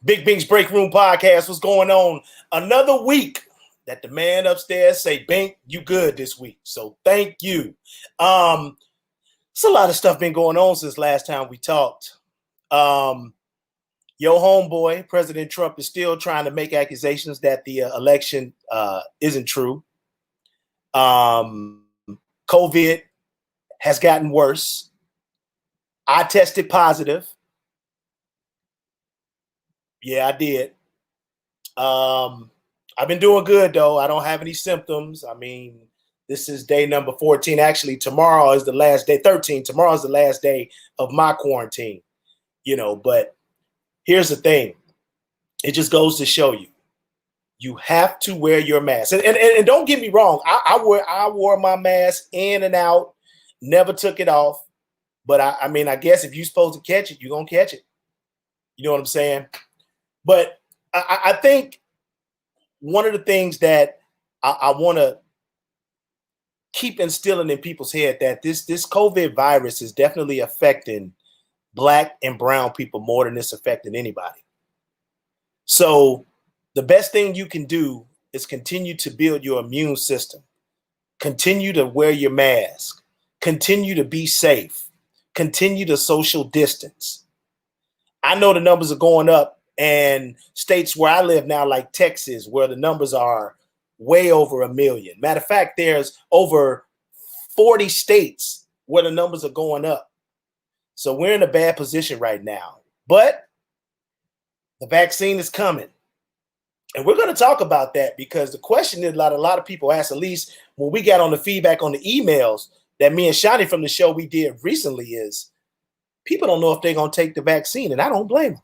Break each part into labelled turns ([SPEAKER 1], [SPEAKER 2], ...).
[SPEAKER 1] Big Bink's Break Room Podcast. What's going on? Another week that the man upstairs say, Bink, you good this week. So thank you. It's a lot of stuff been going on since last time we talked. Your homeboy, President Trump, is still trying to make accusations that the election isn't true. COVID has gotten worse. I tested positive. Yeah, I did. I've been doing good, though. I don't have any symptoms. I mean, this is day number 14. Actually, tomorrow is the last day, 13. Tomorrow is the last day of my quarantine, but here's the thing. It just goes to show you, you have to wear your mask. And don't get me wrong. I wore my mask in and out, never took it off. But I guess if you're supposed to catch it, you're going to catch it. You know what I'm saying? But I think one of the things that I want to keep instilling in people's head that this COVID virus is definitely affecting Black and brown people more than it's affecting anybody. So the best thing you can do is continue to build your immune system. Continue to wear your mask. Continue to be safe. Continue to social distance. I know the numbers are going up. And states where I live now, like Texas, where the numbers are way over 1 million. Matter of fact, there's over 40 states where the numbers are going up. So we're in a bad position right now. But the vaccine is coming. And we're going to talk about that because the question is a lot of people ask, at least when we got on the feedback on the emails that me and Shani from the show we did recently, is people don't know if they're going to take the vaccine. And I don't blame them.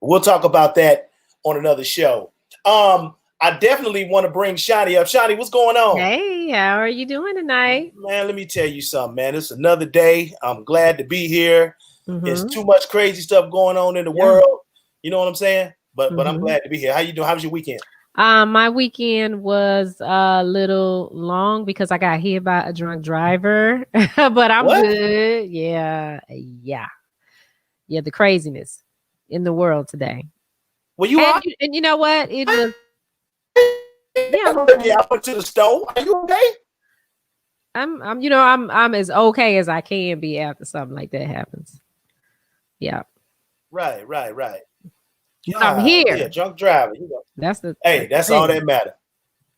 [SPEAKER 1] We'll talk about that on another show. I definitely want to bring Shani up. Shani, what's going on?
[SPEAKER 2] Hey, how are you doing tonight?
[SPEAKER 1] Man, let me tell you something, man. It's another day. I'm glad to be here. Mm-hmm. There's too much crazy stuff going on in the world. You know what I'm saying? But I'm glad to be here. How you doing? How was your weekend?
[SPEAKER 2] My weekend was a little long because I got hit by a drunk driver. But I'm good. Yeah. The craziness in the world today.
[SPEAKER 1] Well, you are,
[SPEAKER 2] and you know what? It was.
[SPEAKER 1] Yeah, I went to the store. Are you okay?
[SPEAKER 2] I'm as okay as I can be after something like that happens. Yeah.
[SPEAKER 1] Right.
[SPEAKER 2] I'm here.
[SPEAKER 1] Yeah, drunk driver. That's all that matters.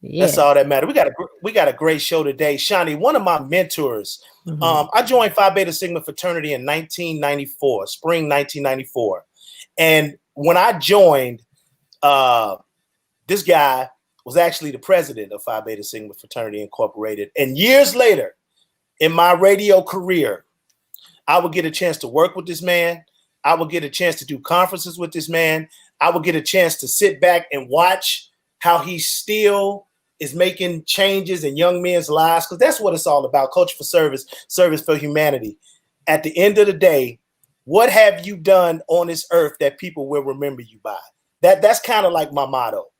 [SPEAKER 1] Yeah. That's all that matters. We got a great show today. Shani, one of my mentors. I joined Phi Beta Sigma Fraternity in 1994, spring 1994. And when I joined, this guy was actually the president of Phi Beta Sigma Fraternity Incorporated. And years later, in my radio career, I would get a chance to work with this man. I would get a chance to do conferences with this man. I would get a chance to sit back and watch how he still is making changes in young men's lives, because that's what it's all about. Culture for service, service for humanity. At the end of the day, what have you done on this earth that people will remember you by? That's kind of like my motto.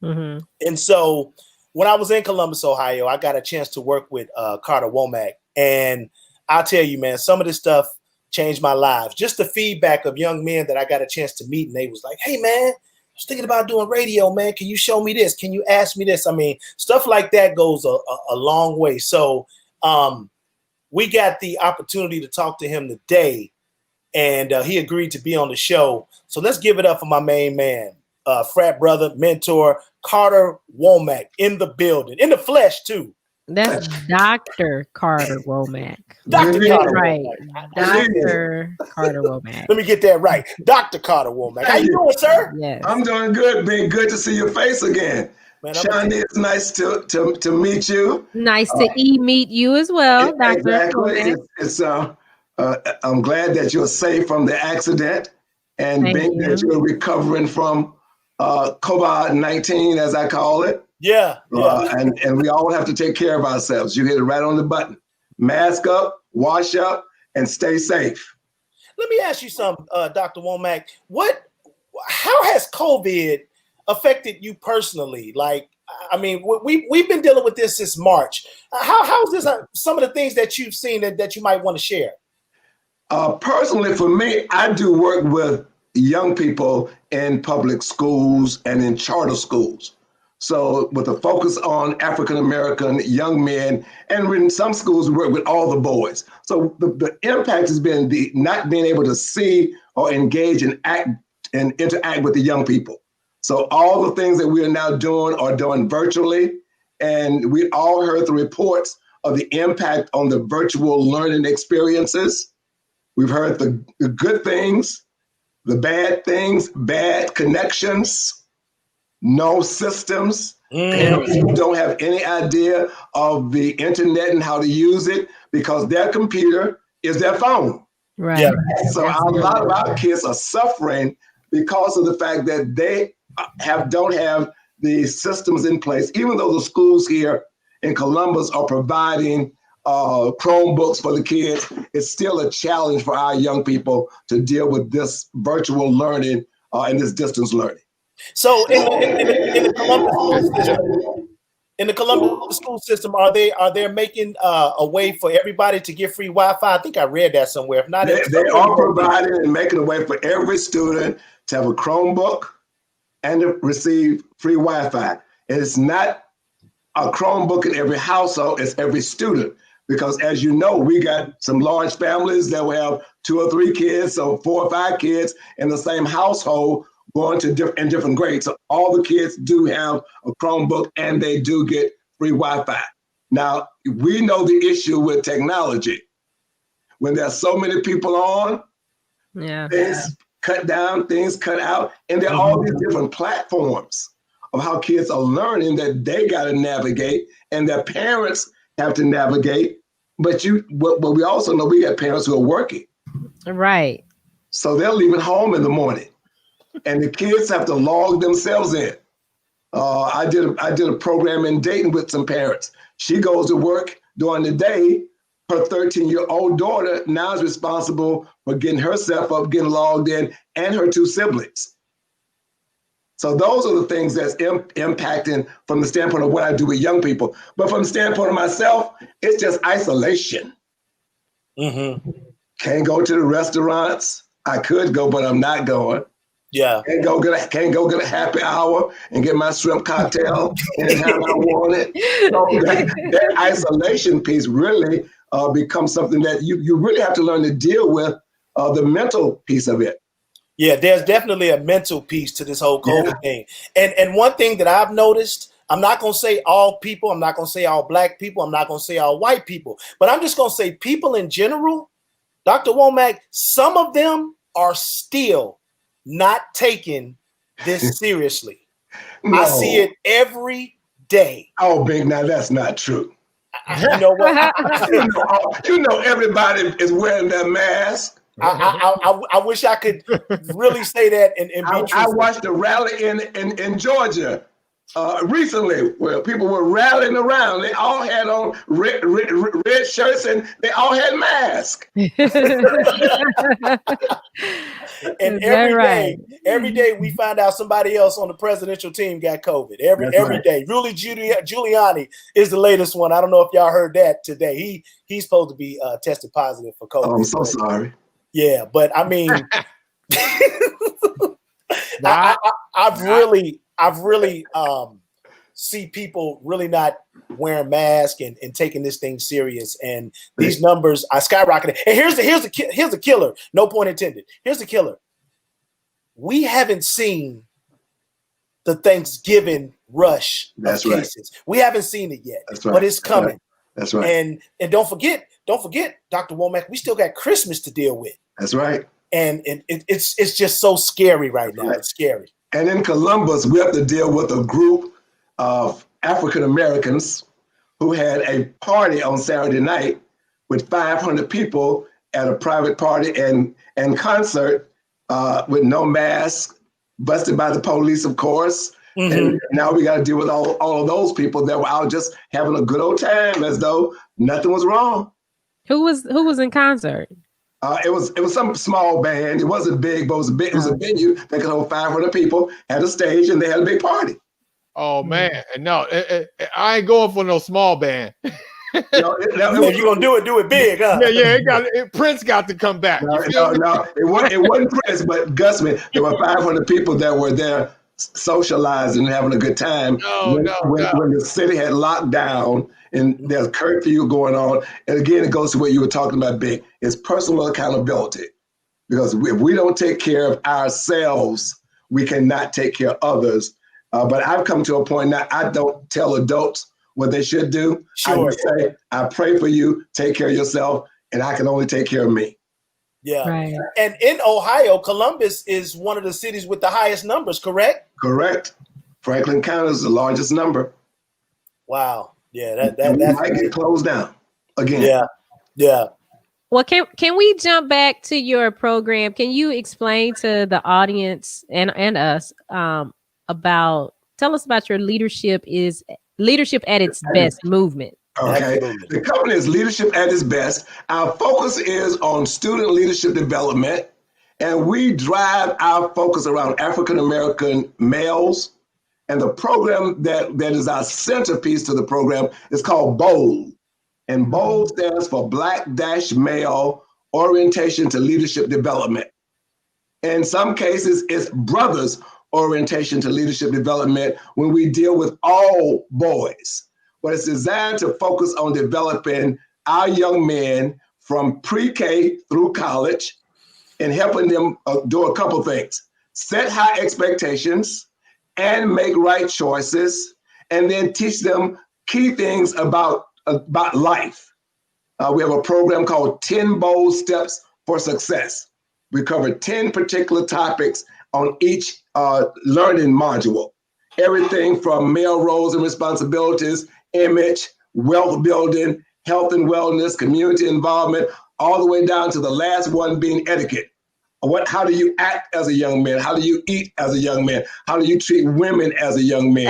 [SPEAKER 1] Mm-hmm. And so when I was in Columbus, Ohio, I got a chance to work with Carter Womack. And I'll tell you, man, some of this stuff changed my life. Just the feedback of young men that I got a chance to meet. And they was like, hey, man, I was thinking about doing radio, man. Can you show me this? Can you ask me this? I mean, stuff like that goes a long way. So we got the opportunity to talk to him today. And he agreed to be on the show. So let's give it up for my main man, frat brother, mentor, Carter Womack, in the building, in the flesh too.
[SPEAKER 2] That's Dr. Carter Womack.
[SPEAKER 1] Dr. Carter
[SPEAKER 2] right.
[SPEAKER 1] Womack.
[SPEAKER 2] Dr. Carter Womack.
[SPEAKER 1] Let me get that right. Dr. Carter Womack. How you doing, sir?
[SPEAKER 3] Yes. I'm doing good, Bink. Good to see your face again. Man, Shani, it's nice to meet you.
[SPEAKER 2] Nice to meet you as well, Dr.
[SPEAKER 3] Exactly. I'm glad that you're safe from the accident, and Bink, that you're recovering from COVID-19, as I call it.
[SPEAKER 1] Yeah.
[SPEAKER 3] And we all have to take care of ourselves. You hit it right on the button. Mask up, wash up, and stay safe.
[SPEAKER 1] Let me ask you something, Dr. Womack. How has COVID affected you personally? Like, I mean, we've been dealing with this since March. How is this some of the things that you've seen that you might want to share?
[SPEAKER 3] Personally, for me, I do work with young people in public schools and in charter schools. So with a focus on African-American young men, and in some schools we work with all the boys. So the impact has been the not being able to see or engage and act and interact with the young people. So all the things that we are now doing are done virtually. And we all heard the reports of the impact on the virtual learning experiences. We've heard the good things, the bad things, bad connections, no systems. Parents who don't have any idea of the internet and how to use it because their computer is their phone.
[SPEAKER 2] Right.
[SPEAKER 1] Yeah.
[SPEAKER 3] So a lot of our kids are suffering because of the fact that they don't have the systems in place, even though the schools here in Columbus are providing Chromebooks for the kids. It's still a challenge for our young people to deal with this virtual learning and this distance learning.
[SPEAKER 1] So in the Columbus school system, school system, are they making a way for everybody to get free Wi-Fi? I think I read that somewhere. If not,
[SPEAKER 3] they are providing and making a way for every student to have a Chromebook and to receive free Wi-Fi. It's not a Chromebook in every household, it's every student. Because as you know, we got some large families that will have 2 or 3 kids, so 4 or 5 kids in the same household going to different grades. So all the kids do have a Chromebook and they do get free Wi-Fi. Now, we know the issue with technology. When there's so many people on, things cut down, things cut out, and there are all these different platforms of how kids are learning that they got to navigate and their parents have to navigate. But we also know we got parents who are working.
[SPEAKER 2] Right.
[SPEAKER 3] So they're leaving home in the morning and the kids have to log themselves in. I did a program in Dayton with some parents. She goes to work during the day. Her 13-year-old daughter now is responsible for getting herself up, getting logged in, and her 2 siblings. So those are the things that's impacting from the standpoint of what I do with young people. But from the standpoint of myself, it's just isolation. Can't go to the restaurants. I could go, but I'm not going.
[SPEAKER 1] Yeah.
[SPEAKER 3] Can't go get a happy hour and get my shrimp cocktail anytime I want it. So that isolation piece really becomes something that you really have to learn to deal with, the mental piece of it.
[SPEAKER 1] Yeah, there's definitely a mental piece to this whole COVID thing. And one thing that I've noticed, I'm not going to say all people, I'm not going to say all Black people, I'm not going to say all white people, but I'm just going to say people in general. Dr. Womack, some of them are still not taking this seriously. No. I see it every day.
[SPEAKER 3] Oh, Bink, now that's not true.
[SPEAKER 1] You know what?
[SPEAKER 3] you know everybody is wearing their mask.
[SPEAKER 1] I wish I could really say that and be truthful. I
[SPEAKER 3] watched a rally in Georgia recently where people were rallying around. They all had on red shirts and they all had masks.
[SPEAKER 1] And every day we find out somebody else on the presidential team got COVID. Every day. Rudy Giuliani is the latest one. I don't know if y'all heard that today. He's supposed to be tested positive for COVID.
[SPEAKER 3] Oh, I'm so sorry.
[SPEAKER 1] Yeah, but I mean, I've really see people really not wearing masks and taking this thing serious, and these numbers are skyrocketing. And here's the killer. No point intended. Here's the killer. We haven't seen the Thanksgiving rush of cases. We haven't seen it yet, but it's coming.
[SPEAKER 3] That's right.
[SPEAKER 1] And don't forget, Dr. Womack, we still got Christmas to deal with.
[SPEAKER 3] That's right.
[SPEAKER 1] And it's just so scary right now. It's scary.
[SPEAKER 3] And in Columbus, we have to deal with a group of African Americans who had a party on Saturday night with 500 people at a private party and concert with no mask, busted by the police, of course. And now we got to deal with all of those people that were out just having a good old time as though nothing was wrong.
[SPEAKER 2] Who was in concert?
[SPEAKER 3] It was some small band. It wasn't big, but it was a venue that could hold 500 people, had a stage, and they had a big party.
[SPEAKER 4] Oh man, no, I ain't going for no small band.
[SPEAKER 1] If you're gonna do it big, huh?
[SPEAKER 4] Prince got to come back.
[SPEAKER 3] No, it wasn't Prince, but Gusman. There were 500 people that were there socializing and having a good time. When the city had locked down and there's curfew going on. And again, it goes to what you were talking about, Bink. It's personal accountability. Because if we don't take care of ourselves, we cannot take care of others. But I've come to a point now, I don't tell adults what they should do.
[SPEAKER 1] Sure.
[SPEAKER 3] I just say, I pray for you, take care of yourself, and I can only take care of me.
[SPEAKER 1] Yeah.
[SPEAKER 2] Right.
[SPEAKER 1] And in Ohio, Columbus is one of the cities with the highest numbers, correct?
[SPEAKER 3] Correct. Franklin County is the largest number.
[SPEAKER 1] Wow. Yeah,
[SPEAKER 3] That
[SPEAKER 1] that's
[SPEAKER 3] might get closed down again.
[SPEAKER 1] Yeah. Yeah.
[SPEAKER 2] Well, can we jump back to your program? Can you explain to the audience and us tell us about your leadership at its best movement?
[SPEAKER 3] Okay.
[SPEAKER 1] Absolutely.
[SPEAKER 3] The company is Leadership at its Best. Our focus is on student leadership development, and we drive our focus around African American males. And the program that is our centerpiece to the program is called BOLD. And BOLD stands for Black-Male Orientation to Leadership Development. In some cases, it's brothers orientation to leadership development when we deal with all boys. But it's designed to focus on developing our young men from pre-K through college and helping them do a couple things. Set high expectations and make right choices, and then teach them key things about life. We have a program called 10 Bold Steps for Success. We cover 10 particular topics on each learning module. Everything from male roles and responsibilities, image, wealth building, health and wellness, community involvement, all the way down to the last one being etiquette. How do you act as a young man? How do you eat as a young man? How do you treat women as a young man?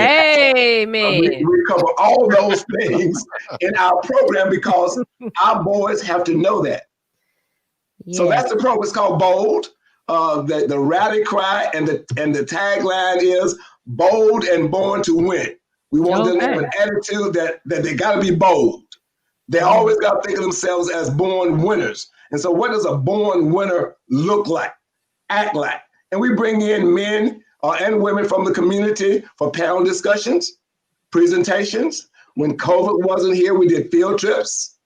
[SPEAKER 2] Amen.
[SPEAKER 3] We cover all those things in our program because our boys have to know that. Yeah. So that's the program. It's called BOLD. The rally cry and the tagline is bold and born to win. We want them to have an attitude that they got to be bold. They always got to think of themselves as born winners. And so what does a born winner look like, act like? And we bring in men and women from the community for panel discussions, presentations. When COVID wasn't here, we did field trips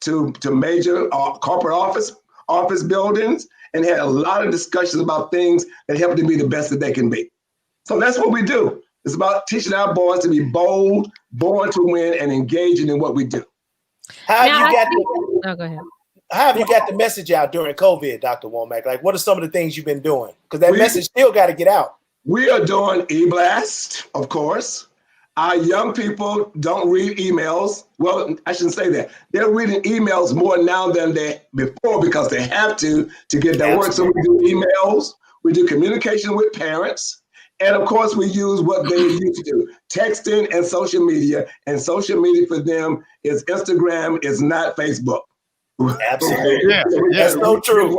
[SPEAKER 3] to major corporate office buildings and had a lot of discussions about things that help them be the best that they can be. So that's what we do. It's about teaching our boys to be bold, born to win, and engaging in what we do.
[SPEAKER 1] How have you got the message out during COVID, Dr. Womack? Like, what are some of the things you've been doing? Because that message still got to get out. We are doing e-blast, of course. Our young people don't read emails. Well, I shouldn't say that. They're reading emails more now than before because they have to get their work. So we do emails. We do communication with parents. And of course, we use what they used to do, texting and social media. And social media for them is Instagram, is not Facebook. Absolutely. Yeah, that's so true.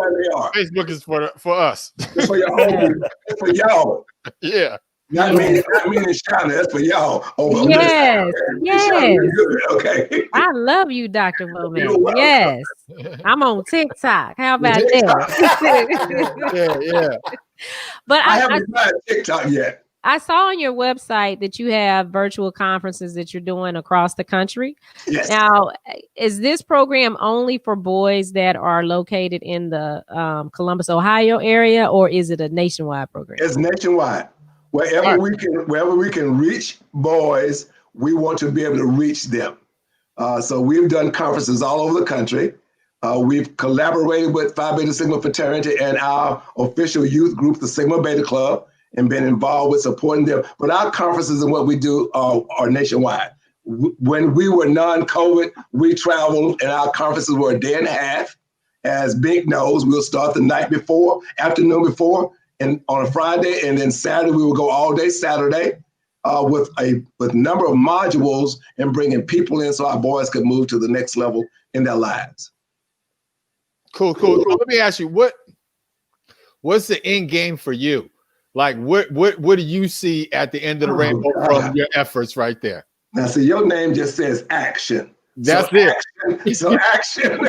[SPEAKER 4] Facebook is for us.
[SPEAKER 3] It's for y'all.
[SPEAKER 4] Yeah.
[SPEAKER 3] Not me in China. That's for y'all.
[SPEAKER 2] Yes.
[SPEAKER 3] Okay.
[SPEAKER 2] I love you, Dr. Womack. Yes. I'm on TikTok. How about that?
[SPEAKER 4] Yeah.
[SPEAKER 3] But I haven't tried TikTok yet.
[SPEAKER 2] I saw on your website that you have virtual conferences that you're doing across the country.
[SPEAKER 3] Yes.
[SPEAKER 2] Now, is this program only for boys that are located in the Columbus, Ohio area, or is it a nationwide program?
[SPEAKER 3] It's nationwide. Wherever we can reach boys, we want to be able to reach them. So we've done conferences all over the country. We've collaborated with Phi Beta Sigma Fraternity and our official youth group, the Sigma Beta Club, and been involved with supporting them. But our conferences and what we do are nationwide. When we were non-COVID, we traveled and our conferences were a day and a half. As Bink knows, we'll start the night before, afternoon before, and on a Friday, and then Saturday, we will go all day Saturday with a number of modules and bringing people in so our boys could move to the next level in their lives.
[SPEAKER 4] Cool. Let me ask you, what's the end game for you? Like, what do you see at the end of the rainbow from your efforts right there?
[SPEAKER 3] Now, see, your name just says action.
[SPEAKER 4] That's it.
[SPEAKER 3] Action.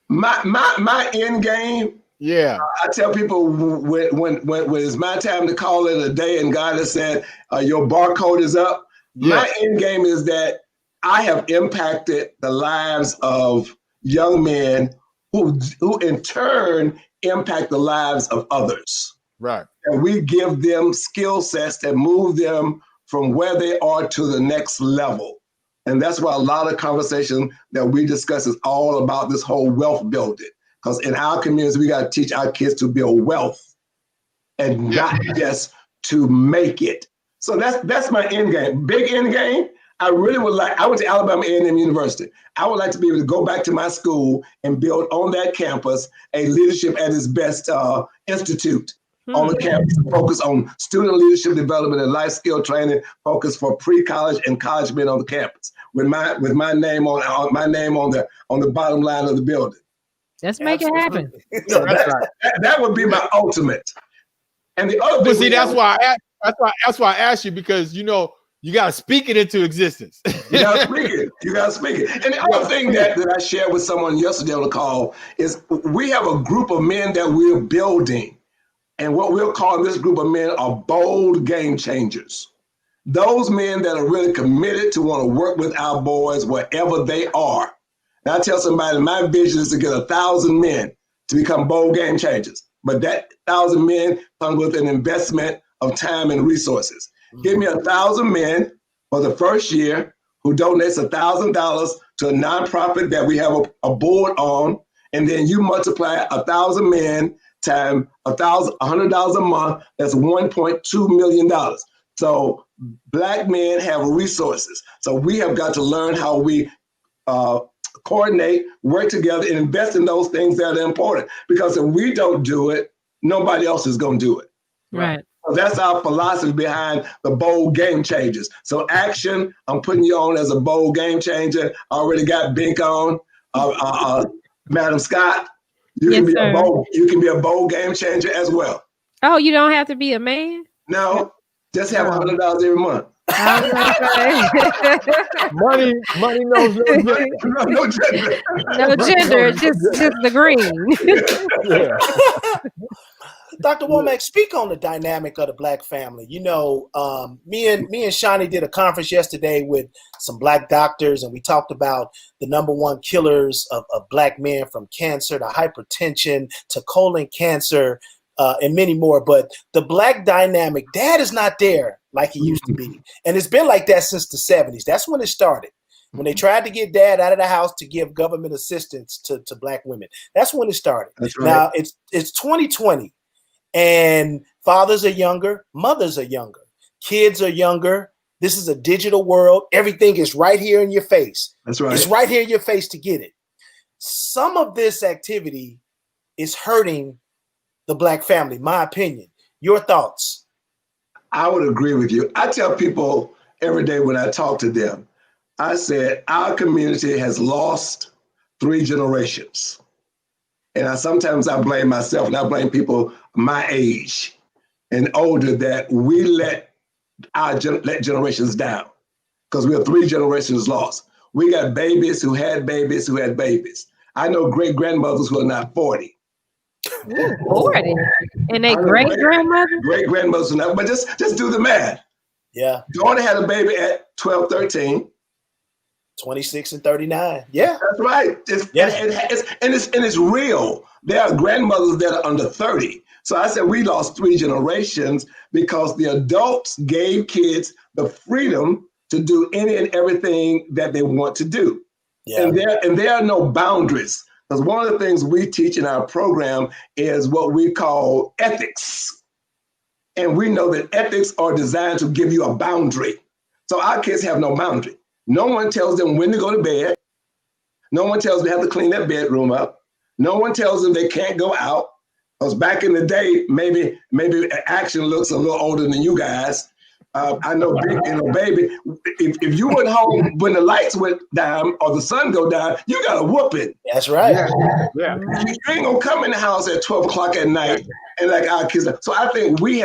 [SPEAKER 3] my end game.
[SPEAKER 4] Yeah.
[SPEAKER 3] I tell people when it's my time to call it a day, and God has said your barcode is up.
[SPEAKER 4] Yeah.
[SPEAKER 3] My end game is that I have impacted the lives of young men who in turn impact the lives of others.
[SPEAKER 4] Right.
[SPEAKER 3] And we give them skill sets that move them from where they are to the next level. And that's why a lot of conversation that we discuss is all about this whole wealth building. Because in our communities, we got to teach our kids to build wealth and not just to make it. So that's my end game. Big end game. I really would like, I went to Alabama A&M University. I would like to be able to go back to my school and build on that campus a leadership at its best institute on the campus, focus on student leadership development and life skill training, focus for pre-college and college men on the campus with my name on the bottom line of the building.
[SPEAKER 2] Let's make it happen.
[SPEAKER 3] So that would be my ultimate. And the other
[SPEAKER 4] thing, that's why I asked you, because you got to speak it into existence.
[SPEAKER 3] You got to speak it. And the other thing that I shared with someone yesterday on the call is we have a group of men that we're building. And what we're calling this group of men are bold game changers. Those men that are really committed to want to work with our boys wherever they are. And I tell somebody, my vision is to get 1,000 men to become bold game changers. But that 1,000 men comes with an investment of time and resources. Give me 1,000 men for the first year who donates $1,000 to a nonprofit that we have a board on, and then you multiply 1,000 men times $100 a month. That's $1.2 million. So Black men have resources. So we have got to learn how we coordinate, work together, and invest in those things that are important. Because if we don't do it, nobody else is going to do it.
[SPEAKER 2] Right.
[SPEAKER 3] So that's our philosophy behind the bold game changers. So action, I'm putting you on as a bold game changer. I already got Bink on. Madam Scott, you can be a bold game changer as well.
[SPEAKER 2] Oh, you don't have to be a man?
[SPEAKER 3] No, just have $100 every month.
[SPEAKER 4] Money knows
[SPEAKER 3] no gender.
[SPEAKER 2] No gender, just the green.
[SPEAKER 4] Yeah.
[SPEAKER 1] Dr. Womack, speak on the dynamic of the Black family. Me and Shawnee did a conference yesterday with some Black doctors, and we talked about the #1 killers of Black men, from cancer to hypertension to colon cancer, and many more. But the Black dynamic, Dad is not there like he used to be. And it's been like that since the 70s. That's when it started. When they tried to get Dad out of the house to give government assistance to Black women. That's when it started.
[SPEAKER 3] That's right.
[SPEAKER 1] Now it's 2020. And fathers are younger, mothers are younger, kids are younger. This is a digital world. Everything is right here in your face.
[SPEAKER 3] That's right.
[SPEAKER 1] It's right here in your face to get it. Some of this activity is hurting the Black family, my opinion. Your thoughts?
[SPEAKER 3] I would agree with you. I tell people every day when I talk to them, I said, our community has lost 3 generations. And sometimes I blame myself, and I blame people my age and older that we let generations down, because we are 3 generations lost. We got babies who had babies who had babies. I know great grandmothers who are not 40.
[SPEAKER 2] Ooh, 40. And they great grandmother?
[SPEAKER 3] Great grandmothers, but just do the math.
[SPEAKER 1] Yeah.
[SPEAKER 3] Daughter had a baby at 12, 13.
[SPEAKER 1] 26 and 39. Yeah.
[SPEAKER 3] That's right. It's real. There are grandmothers that are under 30. So I said we lost 3 generations because the adults gave kids the freedom to do any and everything that they want to do. Yeah. And there are no boundaries. Because one of the things we teach in our program is what we call ethics. And we know that ethics are designed to give you a boundary. So our kids have no boundary. No one tells them when to go to bed. No one tells them they have to clean their bedroom up. No one tells them they can't go out. Because back in the day, maybe Action looks a little older than you guys. I know, baby, if you went home when the lights went down or the sun go down, you got to whoop it.
[SPEAKER 1] That's right.
[SPEAKER 4] Yeah.
[SPEAKER 3] You ain't gonna come in the house at 12 o'clock at night and like our kids. So I think we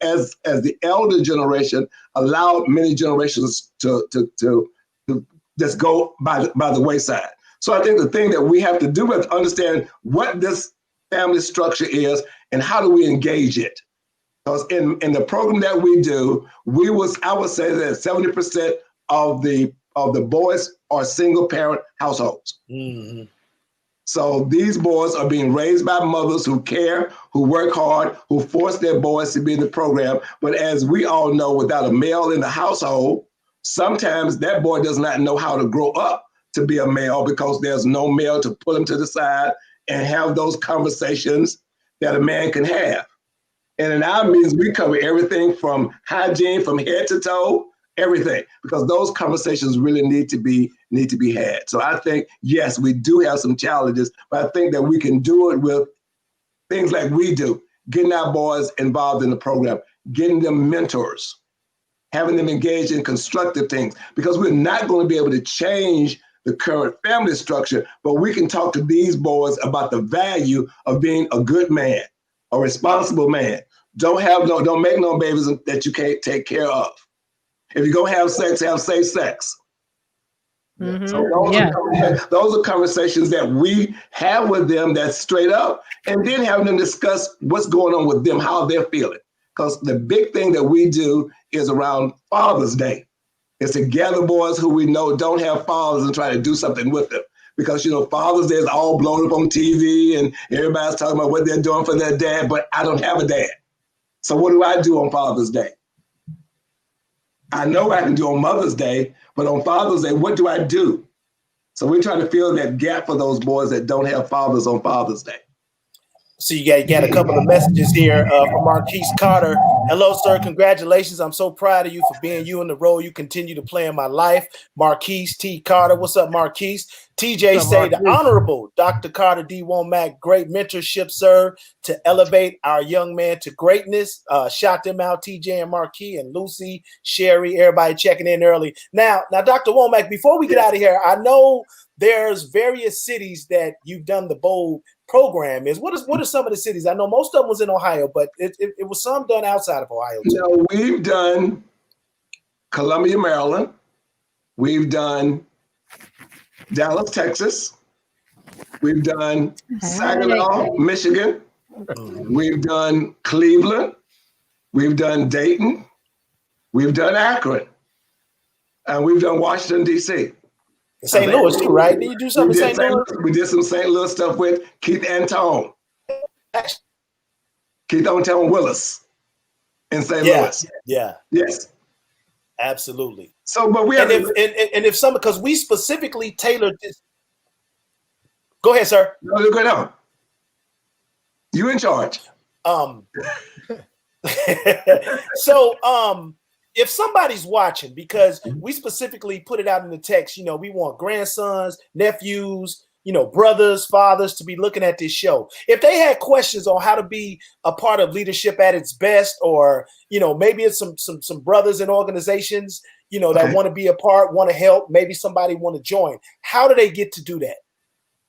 [SPEAKER 3] as the elder generation allowed many generations to just go by the wayside. So I think the thing that we have to do is understand what this family structure is and how do we engage it. Because in the program that we do, I would say that 70% of the boys are single parent households.
[SPEAKER 1] Mm-hmm.
[SPEAKER 3] So these boys are being raised by mothers who care, who work hard, who force their boys to be in the program. But as we all know, without a male in the household, sometimes that boy does not know how to grow up to be a male because there's no male to pull him to the side and have those conversations that a man can have. And in our meetings, we cover everything from hygiene, from head to toe, everything, because those conversations really need to be had. So I think, yes, we do have some challenges, but I think that we can do it with things like we do, getting our boys involved in the program, getting them mentors, having them engaged in constructive things, because we're not going to be able to change the current family structure, but we can talk to these boys about the value of being a good man, a responsible man. Don't make no babies that you can't take care of. If you're gonna have sex, have safe sex.
[SPEAKER 2] Mm-hmm.
[SPEAKER 3] So those are conversations that we have with them that's straight up, and then having them discuss what's going on with them, how they're feeling. Because the big thing that we do is around Father's Day. It's to gather boys who we know don't have fathers and try to do something with them. Because, Father's Day is all blown up on TV and everybody's talking about what they're doing for their dad, but I don't have a dad. So what do I do on Father's Day? I know I can do on Mother's Day, but on Father's Day, what do I do? So we're trying to fill that gap for those boys that don't have fathers on Father's Day.
[SPEAKER 1] So you got a couple of messages here from Marquise Carter. Hello, sir. Congratulations. I'm so proud of you for being you in the role you continue to play in my life. Marquise T. Carter. What's up, Marquise? TJ say the Honorable Dr. Carter D. Womack, great mentorship, sir, to elevate our young man to greatness. Shout them out, TJ and Marquis and Lucy, Sherry, everybody checking in early. Now, Dr. Womack, before we get out of here, I know there's various cities that you've done the BOLD program is. What are some of the cities? I know most of them was in Ohio, but it was some done outside of Ohio too.
[SPEAKER 3] No, we've done Columbia, Maryland. We've done Dallas, Texas. We've done Saginaw, Michigan. We've done Cleveland. We've done Dayton. We've done Akron. And we've done Washington, D.C.
[SPEAKER 1] St. Louis too, right? Did you do something in St. Louis?
[SPEAKER 3] We did some St. Louis stuff with Keith Antone. Keith Antone Willis in St. Louis.
[SPEAKER 1] Yeah.
[SPEAKER 3] Yes.
[SPEAKER 1] Absolutely.
[SPEAKER 3] So, but we have
[SPEAKER 1] if some, because we specifically tailored this. Go ahead, sir.
[SPEAKER 3] No, go ahead. You in charge.
[SPEAKER 1] So, if somebody's watching, because we specifically put it out in the text, we want grandsons, nephews, brothers, fathers to be looking at this show. If they had questions on how to be a part of leadership at its best, or, maybe it's some brothers in organizations, that want to be a part, want to help, maybe somebody want to join. How do they get to do that?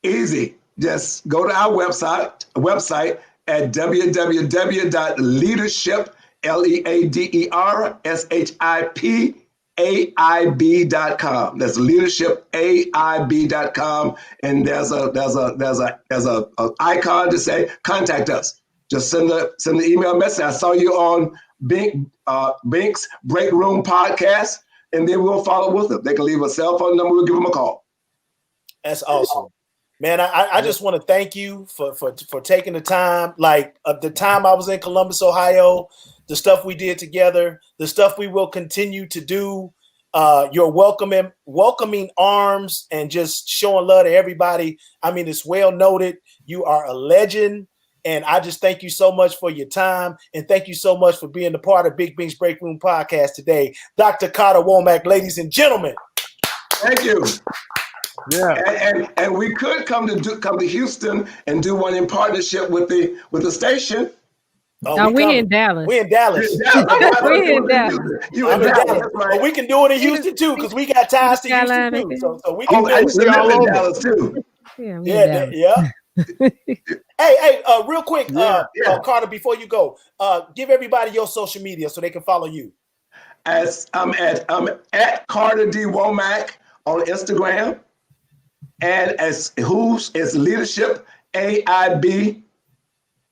[SPEAKER 3] Easy. Just go to our website at www.leadership, leadershipaib.com. That's leadershipaib.com, and there's a icon to say contact us. Just send the email message. I saw you on Bink's Break Room podcast, and then we'll follow with them. They can leave a cell phone number. We'll give them a call.
[SPEAKER 1] That's awesome. Man, I just want to thank you for taking the time. Like the time I was in Columbus, Ohio, the stuff we did together, the stuff we will continue to do, your welcoming arms and just showing love to everybody. I mean, it's well noted. You are a legend. And I just thank you so much for your time. And thank you so much for being a part of Big Bink's Break Room podcast today. Dr. Carter Womack, ladies and gentlemen.
[SPEAKER 3] Thank you.
[SPEAKER 4] Yeah,
[SPEAKER 3] and we could come to Houston and do one in partnership with the station.
[SPEAKER 2] Oh, we in Dallas.
[SPEAKER 1] We in Dallas.
[SPEAKER 2] We in Dallas.
[SPEAKER 3] You in Dallas, right?
[SPEAKER 1] But we can do it in Houston too, because we got ties to Houston too. So we can
[SPEAKER 3] I
[SPEAKER 1] do
[SPEAKER 3] used to
[SPEAKER 1] it.
[SPEAKER 3] live in Dallas too.
[SPEAKER 1] Yeah. Hey, real quick, Carter, before you go, give everybody your social media so they can follow you.
[SPEAKER 3] I'm at Carter D Womack on Instagram, and as Who's is Leadership AIB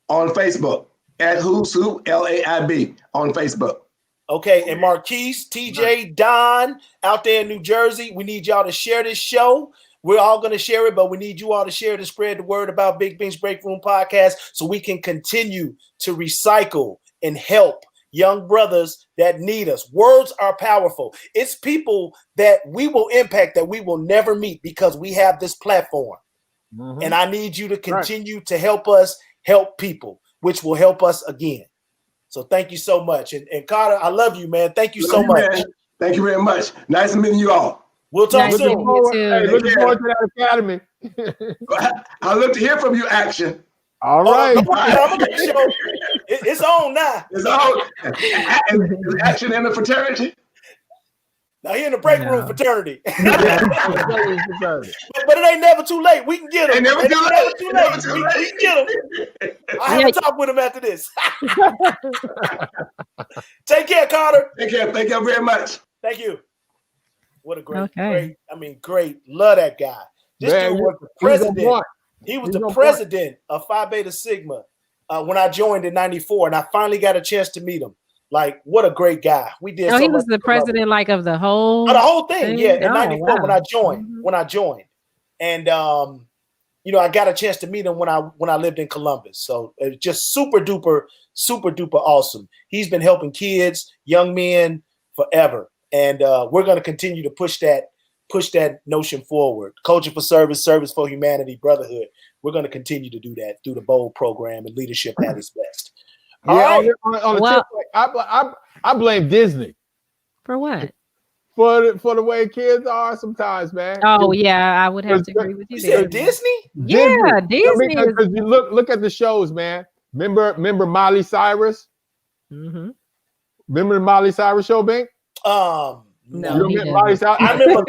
[SPEAKER 3] on Facebook. At Who's Who LAIB on Facebook.
[SPEAKER 1] Okay, and Marquise, TJ, Don out there in New Jersey, we need y'all to share this show. We're all going to share it, but we need you all to share to spread the word about Big Bink's Break Room Podcast so we can continue to recycle and help young brothers that need us. Words are powerful. It's people that we will impact that we will never meet because we have this platform. Mm-hmm. And I need you to continue to help us help people, which will help us again. So thank you so much. And Carter, I love you, man. Thank you so much. Man.
[SPEAKER 3] Thank you very much. Nice meeting you all.
[SPEAKER 1] We'll talk soon.
[SPEAKER 4] Looking forward to that academy.
[SPEAKER 3] I look to hear from you, Action.
[SPEAKER 4] All right.
[SPEAKER 1] It's on now.
[SPEAKER 3] It's on. Action in the fraternity.
[SPEAKER 1] Now he in the break room fraternity. But it ain't never too late. We can get him.
[SPEAKER 3] Never too late.
[SPEAKER 1] We can get him. I have a talk with him after this. Take care, Carter.
[SPEAKER 3] Take care. Thank you very much.
[SPEAKER 1] Thank you. What a great. Love that guy. This dude was the president. He was the president of Phi Beta Sigma when I joined in '94, and I finally got a chance to meet him. Like, what a great guy. We did.
[SPEAKER 2] He was the president, like, of the whole
[SPEAKER 1] thing. Yeah, in '94 when I joined, and I got a chance to meet him when I lived in Columbus. So it was just super duper awesome. He's been helping kids, young men forever, and we're going to continue to push that notion forward. Culture for service, service for humanity, brotherhood. We're going to continue to do that through the BOLD program and leadership at its best. All right.
[SPEAKER 4] I blame Disney.
[SPEAKER 2] For what?
[SPEAKER 4] For the way kids are sometimes, man.
[SPEAKER 2] Oh yeah, I would have to agree with you.
[SPEAKER 1] You said Disney?
[SPEAKER 2] Yeah, Disney.
[SPEAKER 4] Because you look at the shows, man. Remember Miley Cyrus?
[SPEAKER 2] Mm-hmm.
[SPEAKER 4] Remember the Miley Cyrus show, Bink?
[SPEAKER 1] No.
[SPEAKER 4] You remember Miley Cyrus?
[SPEAKER 1] I remember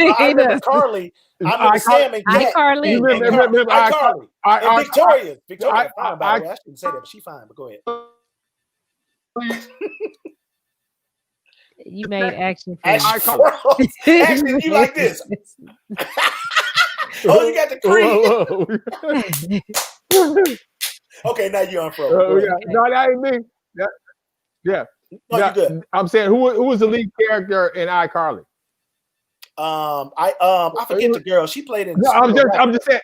[SPEAKER 1] Carly. I remember Sam and Kat.
[SPEAKER 2] Carly.
[SPEAKER 1] Remember Carly. And Victoria. Victoria, fine, by the way. I shouldn't say that, but she's fine, but go ahead.
[SPEAKER 2] You made Action.
[SPEAKER 1] Action, you like this. Oh, you got the cream. Okay, now you're on pro.
[SPEAKER 4] No, that ain't me. Yeah.
[SPEAKER 1] No, you're good.
[SPEAKER 4] I'm saying who was the lead character in iCarly?
[SPEAKER 1] I forget the girl. She played in.
[SPEAKER 4] No, I'm just saying.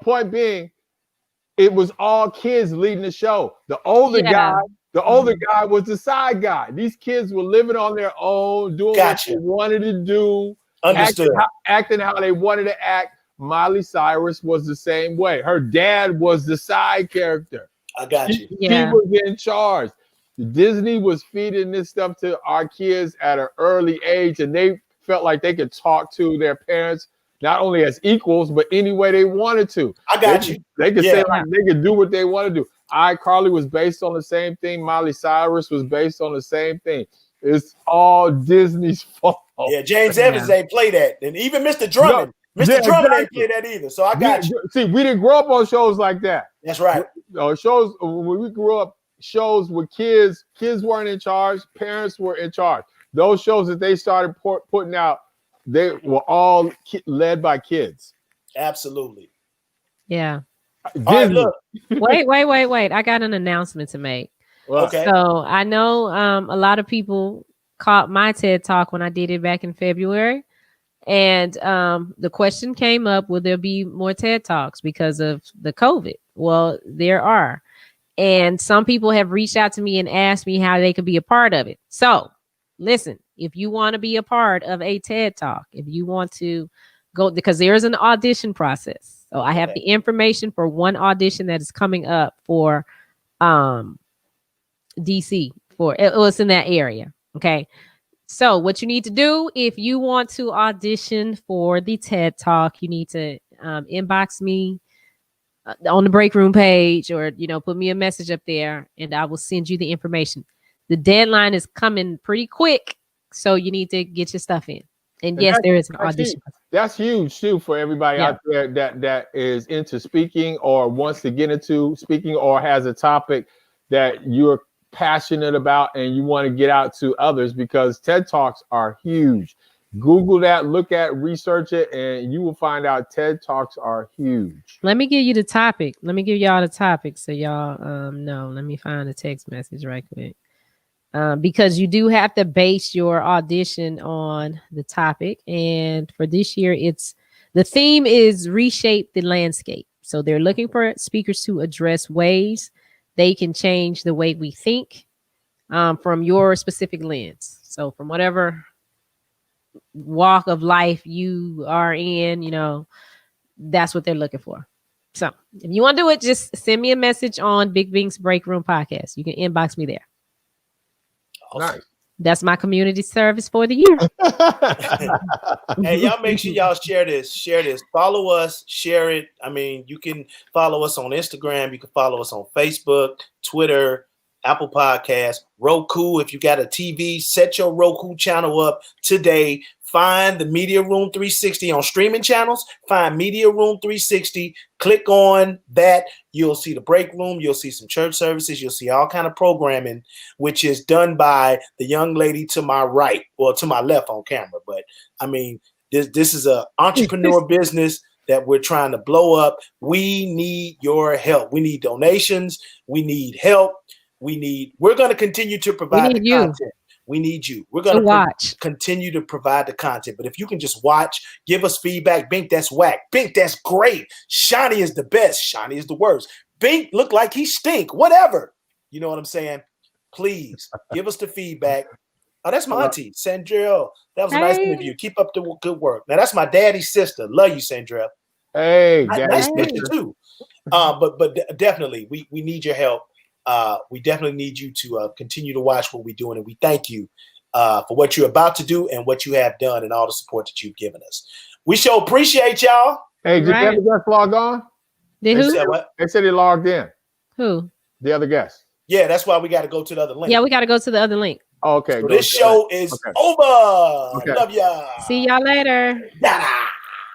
[SPEAKER 4] Point being, it was all kids leading the show. The older guy was the side guy. These kids were living on their own, doing what they wanted to do, acting how they wanted to act. Miley Cyrus was the same way. Her dad was the side character.
[SPEAKER 1] I got you.
[SPEAKER 4] He was in charge. Disney was feeding this stuff to our kids at an early age, and they felt like they could talk to their parents not only as equals, but any way they wanted to.
[SPEAKER 1] I got you.
[SPEAKER 4] They could say like they could do what they want to do. iCarly was based on the same thing. Miley Cyrus was based on the same thing. It's all Disney's fault.
[SPEAKER 1] Yeah, James Evans ain't play that, and even Mr. Drummond. Mr. Drummond ain't play that either. So I got you.
[SPEAKER 4] See, we didn't grow up on shows like that.
[SPEAKER 1] That's right.
[SPEAKER 4] Shows when we grew up, shows with kids weren't in charge, parents were in charge. Those shows that they started putting out, they were all led by kids.
[SPEAKER 1] Absolutely.
[SPEAKER 2] Yeah.
[SPEAKER 1] Right, look.
[SPEAKER 2] Wait. I got an announcement to make.
[SPEAKER 1] Okay.
[SPEAKER 2] So I know a lot of people caught my TED Talk when I did it back in February. And the question came up, will there be more TED Talks because of the COVID? Well, there are. And some people have reached out to me and asked me how they could be a part of it. So listen, if you want to be a part of a TED Talk, if you want to go, because there is an audition process. So I have the information for one audition that is coming up for DC. It's in that area. Okay. So what you need to do, if you want to audition for the TED Talk, you need to inbox me on the break room page, or put me a message up there, and I will send you the information. The deadline is coming pretty quick, so you need to get your stuff in. And yes, there is an audition.
[SPEAKER 4] That's huge too for everybody out there that is into speaking or wants to get into speaking or has a topic that you're passionate about and you want to get out to others, because TED Talks are huge. Google that, look at, research it, and you will find out TED Talks are huge.
[SPEAKER 2] Let me give you the topic. Let me give y'all the topic so y'all know. Let me find a text message right quick. Because you do have to base your audition on the topic. And for this year, the theme is reshape the landscape. So they're looking for speakers to address ways they can change the way we think from your specific lens. So from whatever walk of life you are in, that's what they're looking for. So if you want to do it, just send me a message on Big Bink's Break Room Podcast. You can inbox me there.
[SPEAKER 4] Nice.
[SPEAKER 2] That's my community service for the year.
[SPEAKER 1] Hey, y'all make sure y'all share this. Follow us, share it. I mean, you can follow us on Instagram. You can follow us on Facebook, Twitter, Apple Podcasts, Roku. If you got a TV, set your Roku channel up today. Find the Media Room 360 on streaming channels. Find Media Room 360. Click on that. You'll see the break room. You'll see some church services. You'll see all kind of programming, which is done by the young lady to my right, or to my left on camera. But I mean, this is an entrepreneur business that we're trying to blow up. We need your help. We need donations. We need help. We're going to continue to provide the content. We need you. We're going to continue to provide the content. But if you can just watch, give us feedback. Bink, that's whack. Bink, that's great. Shawnee is the best. Shawnee is the worst. Bink look like he stink. Whatever. You know what I'm saying? Please give us the feedback. Oh, that's my auntie, Sandrell. That was a nice interview. Keep up the good work. Now, that's my daddy's sister. Love you, Sandrell.
[SPEAKER 4] Hey,
[SPEAKER 1] nice picture too. But definitely, we need your help. We definitely need you to continue to watch what we're doing, and we thank you for what you're about to do and what you have done and all the support that you've given us. We sure appreciate y'all.
[SPEAKER 4] Hey, did the other guest log on?
[SPEAKER 2] They
[SPEAKER 1] said what?
[SPEAKER 4] They said he logged in.
[SPEAKER 2] Who?
[SPEAKER 4] The other guest.
[SPEAKER 1] Yeah, that's why we got to go to the other link.
[SPEAKER 2] Yeah, we got to go to the other link.
[SPEAKER 4] Okay.
[SPEAKER 1] So this show is over.
[SPEAKER 4] Okay.
[SPEAKER 1] Love ya.
[SPEAKER 2] See y'all later.
[SPEAKER 1] Yada.